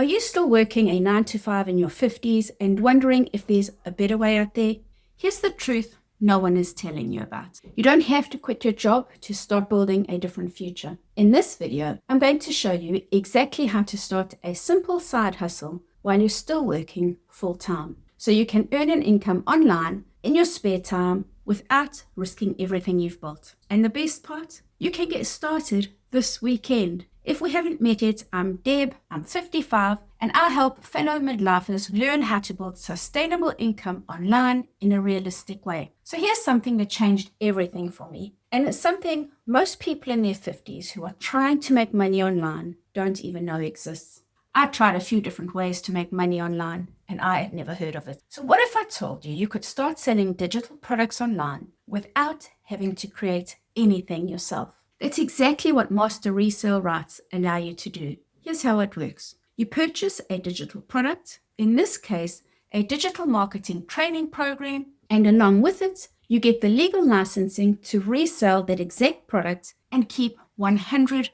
Are you still working a 9 to 5 in your 50s and wondering if there's a better way out there? Here's the truth no one is telling you about. You don't have to quit your job to start building a different future. In this video, I'm going to show you exactly how to start a simple side hustle while you're still working full-time, so you can earn an income online in your spare time without risking everything you've built. And the best part, you can get started this weekend. If we haven't met yet, I'm Deb, I'm 55, and I help fellow midlifers learn how to build sustainable income online in a realistic way. So here's something that changed everything for me, and it's something most people in their 50s who are trying to make money online don't even know exists. I tried a few different ways to make money online, and I had never heard of it. So what if I told you you could start selling digital products online without having to create anything yourself? That's exactly what master resale rights allow you to do. Here's how it works. You purchase a digital product, in this case, a digital marketing training program, and along with it, you get the legal licensing to resell that exact product and keep 100%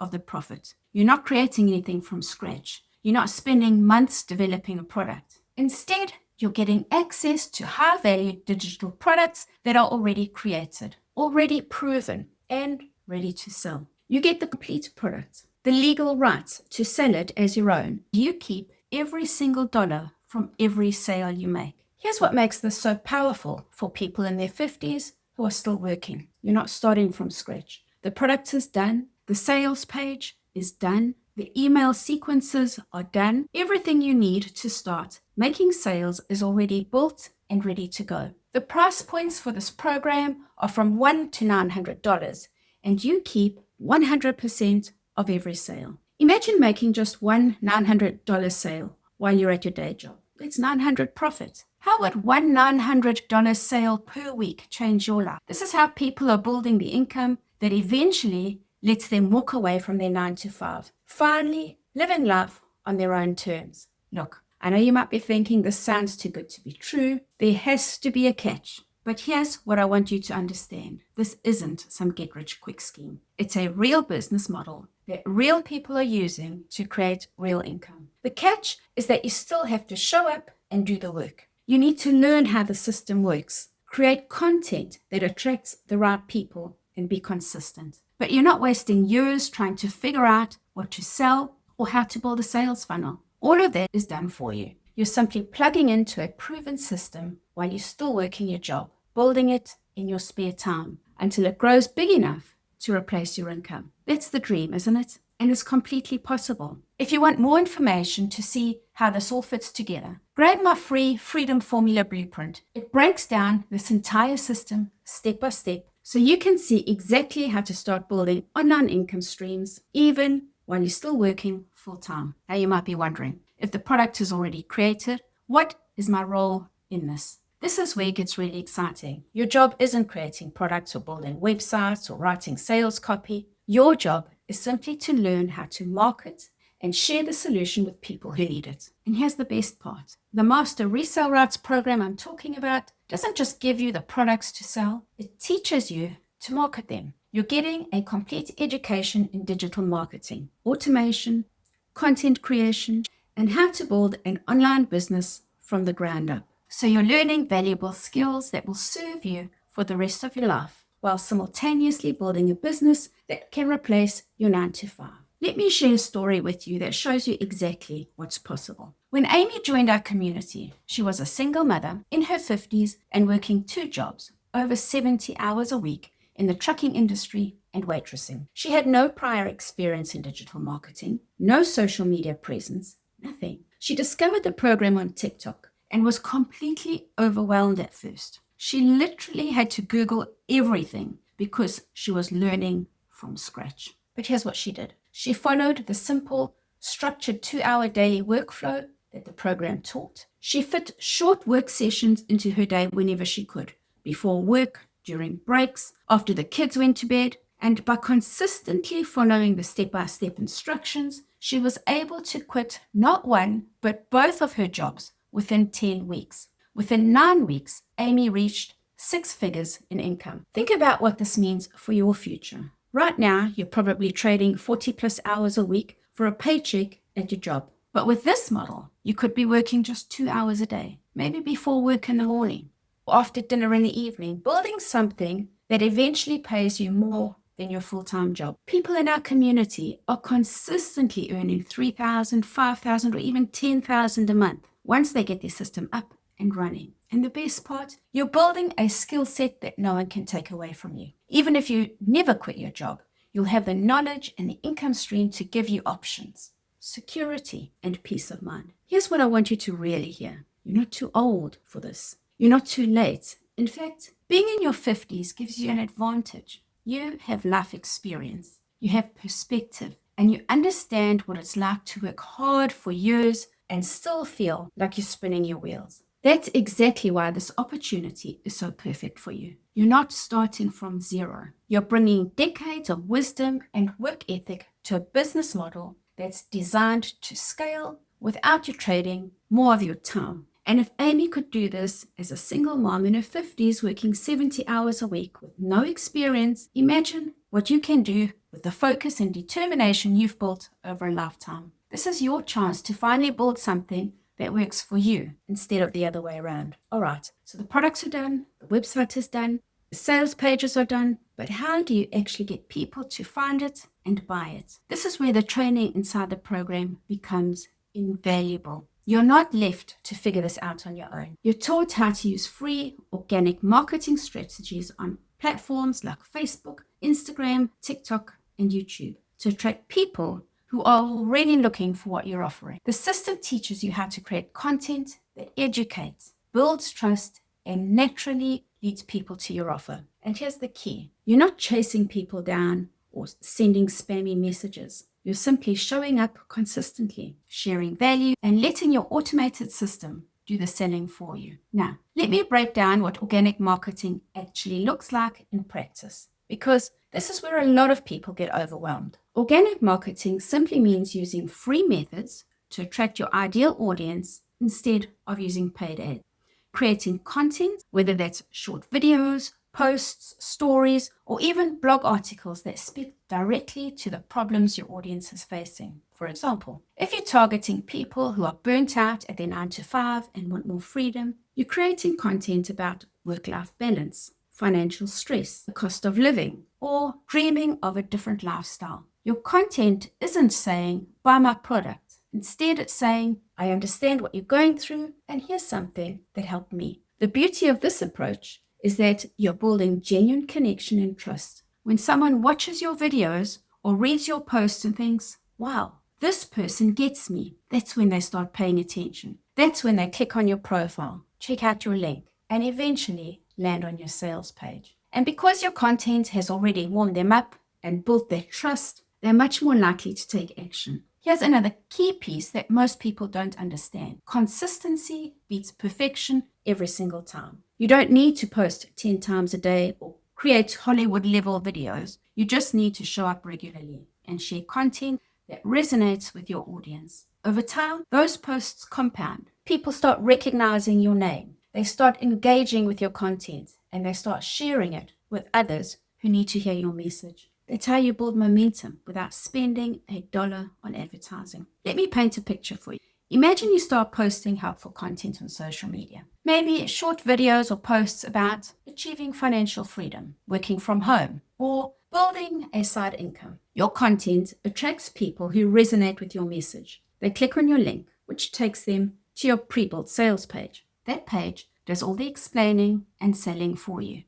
of the profit. You're not creating anything from scratch. You're not spending months developing a product. Instead, you're getting access to high-value digital products that are already created, already proven, and ready to sell. You get the complete product, the legal rights to sell it as your own. You keep every single dollar from every sale you make. Here's what makes this so powerful for people in their 50s who are still working. You're not starting from scratch. The product is done. The sales page is done. The email sequences are done. Everything you need to start making sales is already built and ready to go. The price points for this program are from $100 to $900, and you keep 100% of every sale. Imagine making just one $900 sale while you're at your day job. That's $900 profit. How would one $900 sale per week change your life? This is how people are building the income that eventually lets them walk away from their 9 to 5, finally living life on their own terms. Look, I know you might be thinking this sounds too good to be true. There has to be a catch. But here's what I want you to understand. This isn't some get-rich-quick scheme. It's a real business model that real people are using to create real income. The catch is that you still have to show up and do the work. You need to learn how the system works, create content that attracts the right people, and be consistent. But you're not wasting years trying to figure out what to sell or how to build a sales funnel. All of that is done for you. You're simply plugging into a proven system while you're still working your job, building it in your spare time until it grows big enough to replace your income. That's the dream, isn't it? And it's completely possible. If you want more information to see how this all fits together, grab my free Freedom Formula Blueprint. It breaks down this entire system step by step so you can see exactly how to start building online income streams even while you're still working full-time. Now you might be wondering, if the product is already created, what is my role in this? This is where it gets really exciting. Your job isn't creating products or building websites or writing sales copy. Your job is simply to learn how to market and share the solution with people who need it. And here's the best part. The Master Resale Rights program I'm talking about doesn't just give you the products to sell, it teaches you to market them. You're getting a complete education in digital marketing, automation, content creation, and how to build an online business from the ground up. So you're learning valuable skills that will serve you for the rest of your life, while simultaneously building a business that can replace your 9 to 5. Let me share a story with you that shows you exactly what's possible. When Amy joined our community, she was a single mother in her 50s and working 2 jobs, over 70 hours a week in the trucking industry and waitressing. She had no prior experience in digital marketing, no social media presence, nothing. She discovered the program on TikTok and was completely overwhelmed at first. She literally had to Google everything because she was learning from scratch. But here's what she did. She followed the simple, structured 2-hour daily workflow that the program taught. She fit short work sessions into her day whenever she could, before work, during breaks, after the kids went to bed, and by consistently following the step-by-step instructions, she was able to quit not one, but both of her jobs within 10 weeks. Within 9 weeks, Amy reached 6 figures in income. Think about what this means for your future. Right now, you're probably trading 40 plus hours a week for a paycheck at your job. But with this model, you could be working just 2 hours a day, maybe before work in the morning or after dinner in the evening, building something that eventually pays you more than your full-time job. People in our community are consistently earning $3,000, $5,000, or even $10,000 a month once they get their system up and running. And the best part, you're building a skill set that no one can take away from you. Even if you never quit your job, you'll have the knowledge and the income stream to give you options, security, and peace of mind. Here's what I want you to really hear. You're not too old for this. You're not too late. In fact, being in your 50s gives you an advantage. You have life experience, you have perspective, and you understand what it's like to work hard for years and still feel like you're spinning your wheels. That's exactly why this opportunity is so perfect for you. You're not starting from zero. You're bringing decades of wisdom and work ethic to a business model that's designed to scale without you trading more of your time. And if Amy could do this as a single mom in her 50s working 70 hours a week with no experience, imagine what you can do with the focus and determination you've built over a lifetime. This is your chance to finally build something that works for you instead of the other way around. All right, so the products are done, the website is done, the sales pages are done, but how do you actually get people to find it and buy it? This is where the training inside the program becomes invaluable. You're not left to figure this out on your own. You're taught how to use free organic marketing strategies on platforms like Facebook, Instagram, TikTok, and YouTube to attract people who are already looking for what you're offering. The system teaches you how to create content that educates, builds trust, and naturally leads people to your offer. And here's the key. You're not chasing people down or sending spammy messages. You're simply showing up consistently, sharing value, and letting your automated system do the selling for you. Now, let me break down what organic marketing actually looks like in practice, because this is where a lot of people get overwhelmed. Organic marketing simply means using free methods to attract your ideal audience instead of using paid ads. Creating content, whether that's short videos, posts, stories, or even blog articles that speak directly to the problems your audience is facing. For example, if you're targeting people who are burnt out at their 9 to 5 and want more freedom, you're creating content about work-life balance, financial stress, the cost of living, or dreaming of a different lifestyle. Your content isn't saying, buy my product. Instead, it's saying, I understand what you're going through, and here's something that helped me. The beauty of this approach is that you're building genuine connection and trust. When someone watches your videos or reads your posts and thinks, wow, this person gets me, that's when they start paying attention. That's when they click on your profile, check out your link, and eventually land on your sales page. And because your content has already warmed them up and built their trust, they're much more likely to take action. Here's another key piece that most people don't understand. Consistency beats perfection every single time. You don't need to post 10 times a day or create Hollywood-level videos. You just need to show up regularly and share content that resonates with your audience. Over time, those posts compound. People start recognizing your name. They start engaging with your content, and they start sharing it with others who need to hear your message. That's how you build momentum without spending $1 on advertising. Let me paint a picture for you. Imagine you start posting helpful content on social media. Maybe short videos or posts about achieving financial freedom, working from home, or building a side income. Your content attracts people who resonate with your message. They click on your link, which takes them to your pre-built sales page. That page does all the explaining and selling for you.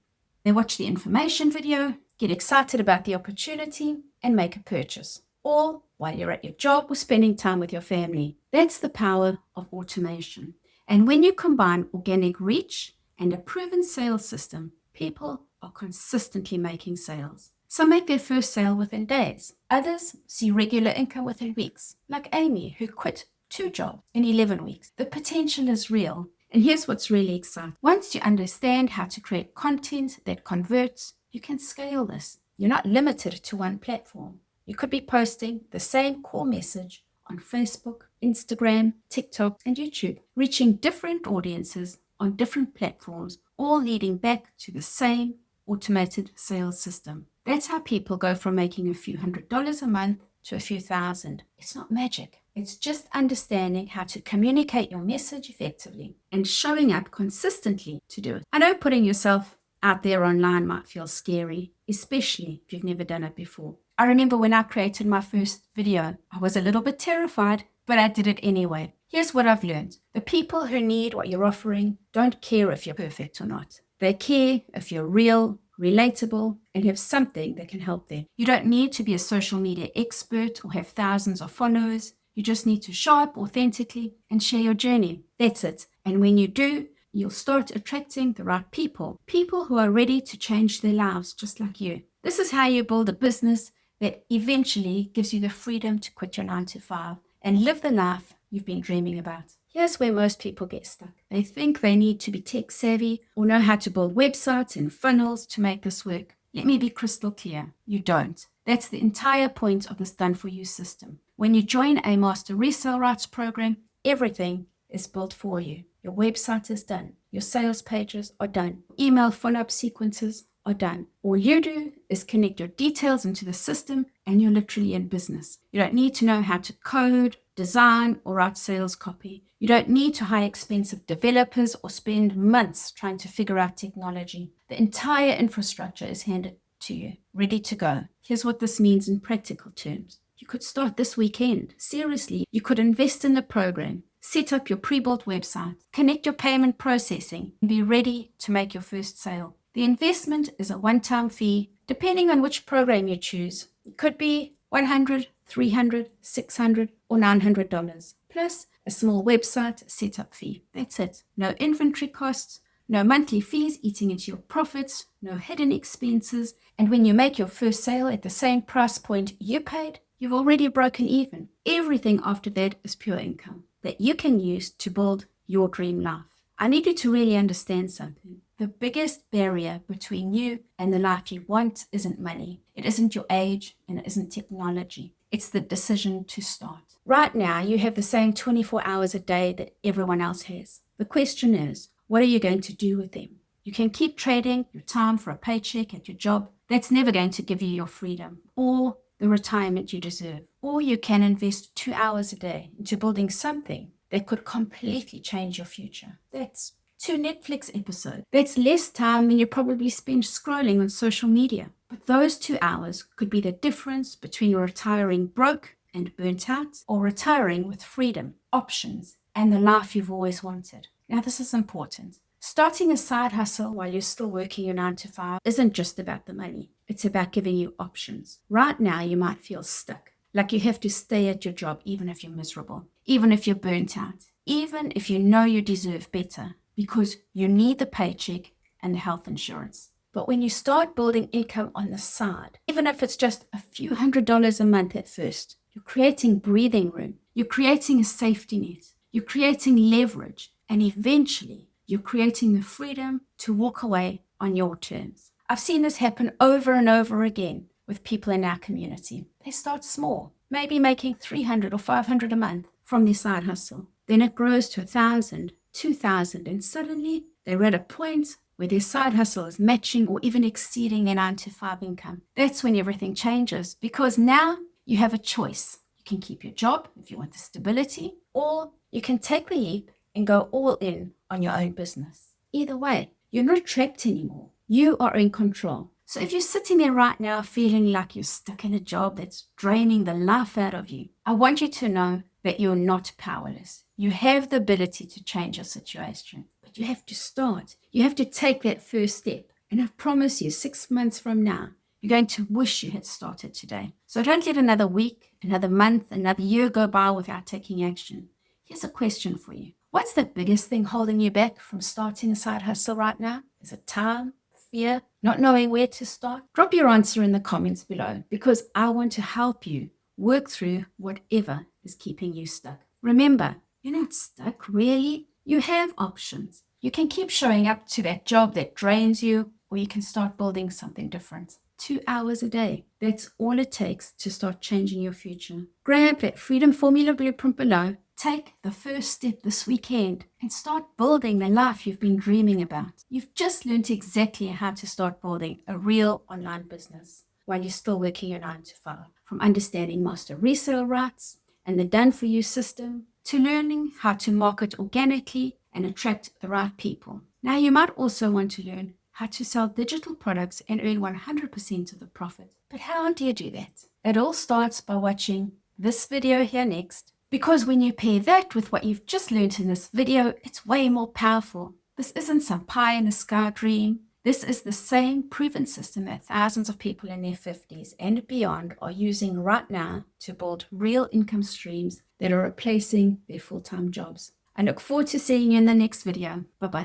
They watch the information video, get excited about the opportunity, and make a purchase. Or while you're at your job or spending time with your family. That's the power of automation. And when you combine organic reach and a proven sales system, people are consistently making sales. Some make their first sale within days. Others see regular income within weeks, like Amy, who quit 2 jobs in 11 weeks. The potential is real. And here's what's really exciting. Once you understand how to create content that converts, you can scale this. You're not limited to one platform. You could be posting the same core message on Facebook, Instagram, TikTok, and YouTube, reaching different audiences on different platforms, all leading back to the same automated sales system. That's how people go from making a few $100s a month to a few thousand. It's not magic. It's just understanding how to communicate your message effectively and showing up consistently to do it. I know putting yourself out there online might feel scary, especially if you've never done it before. I remember when I created my first video, I was a little bit terrified, but I did it anyway. Here's what I've learned. The people who need what you're offering don't care if you're perfect or not. They care if you're real, relatable, and have something that can help them. You don't need to be a social media expert or have thousands of followers. You just need to show up authentically and share your journey. That's it. And when you do, you'll start attracting the right people who are ready to change their lives just like you. This is how you build a business that eventually gives you the freedom to quit your 9 to 5 and live the life you've been dreaming about. Here's where most people get stuck. They think they need to be tech savvy or know how to build websites and funnels to make this work. Let me be crystal clear. You don't. That's the entire point of this Done For You system. When you join a Master Resale Rights program, everything is built for you. Your website is done. Your sales pages are done. Email follow-up sequences are done. All you do is connect your details into the system and you're literally in business. You don't need to know how to code, design, or write sales copy. You don't need to hire expensive developers or spend months trying to figure out technology. The entire infrastructure is handed to you, ready to go. Here's what this means in practical terms. You could start this weekend. Seriously, you could invest in the program, set up your pre-built website, connect your payment processing, and be ready to make your first sale. The investment is a one-time fee, depending on which program you choose. It could be $100, $300, $600, or $900, plus a small website setup fee. That's it. No inventory costs, no monthly fees eating into your profits, no hidden expenses, and when you make your first sale at the same price point you paid, you've already broken even. Everything after that is pure income that you can use to build your dream life. I need you to really understand something. The biggest barrier between you and the life you want isn't money. It isn't your age, and it isn't technology. It's the decision to start. Right now, you have the same 24 hours a day that everyone else has. The question is, what are you going to do with them? You can keep trading your time for a paycheck at your job. That's never going to give you your freedom or the retirement you deserve. Or you can invest 2 hours a day into building something that could completely change your future. That's 2 Netflix episodes. That's less time than you probably spend scrolling on social media. But those 2 hours could be the difference between retiring broke and burnt out or retiring with freedom, options, and the life you've always wanted. Now, this is important. Starting a side hustle while you're still working your 9 to 5 isn't just about the money. It's about giving you options. Right now, you might feel stuck, like you have to stay at your job even if you're miserable, even if you're burnt out, even if you know you deserve better, because you need the paycheck and the health insurance. But when you start building income on the side, even if it's just a few $100s a month at first, you're creating breathing room, you're creating a safety net, you're creating leverage, and eventually you're creating the freedom to walk away on your terms. I've seen this happen over and over again with people in our community. They start small, maybe making $300 or $500 a month from their side hustle. Then it grows to $1,000, $2,000, and suddenly they're at a point where their side hustle is matching or even exceeding their 9 to 5 income. That's when everything changes, because now you have a choice. You can keep your job if you want the stability, or you can take the leap and go all in on your own business. Either way, you're not trapped anymore. You are in control. So if you're sitting there right now feeling like you're stuck in a job that's draining the life out of you, I want you to know that you're not powerless. You have the ability to change your situation, but you have to start. You have to take that first step. And I promise you, 6 months from now, you're going to wish you had started today. So don't let another week, another month, another year go by without taking action. Here's a question for you. What's the biggest thing holding you back from starting a side hustle right now? Is it time, fear, not knowing where to start? Drop your answer in the comments below, because I want to help you work through whatever is keeping you stuck. Remember, you're not stuck, really. You have options. You can keep showing up to that job that drains you, or you can start building something different. 2 hours a day. That's all it takes to start changing your future. Grab that Freedom Formula blueprint below. Take the first step this weekend and start building the life you've been dreaming about. You've just learned exactly how to start building a real online business while you're still working your 9 to 5. From understanding master resale rights, and the done-for-you system, to learning how to market organically and attract the right people. Now, you might also want to learn how to sell digital products and earn 100% of the profit. But how do you do that? It all starts by watching this video here next, because when you pair that with what you've just learned in this video, it's way more powerful. This isn't some pie in the sky dream. This is the same proven system that thousands of people in their 50s and beyond are using right now to build real income streams that are replacing their full-time jobs. I look forward to seeing you in the next video. Bye-bye.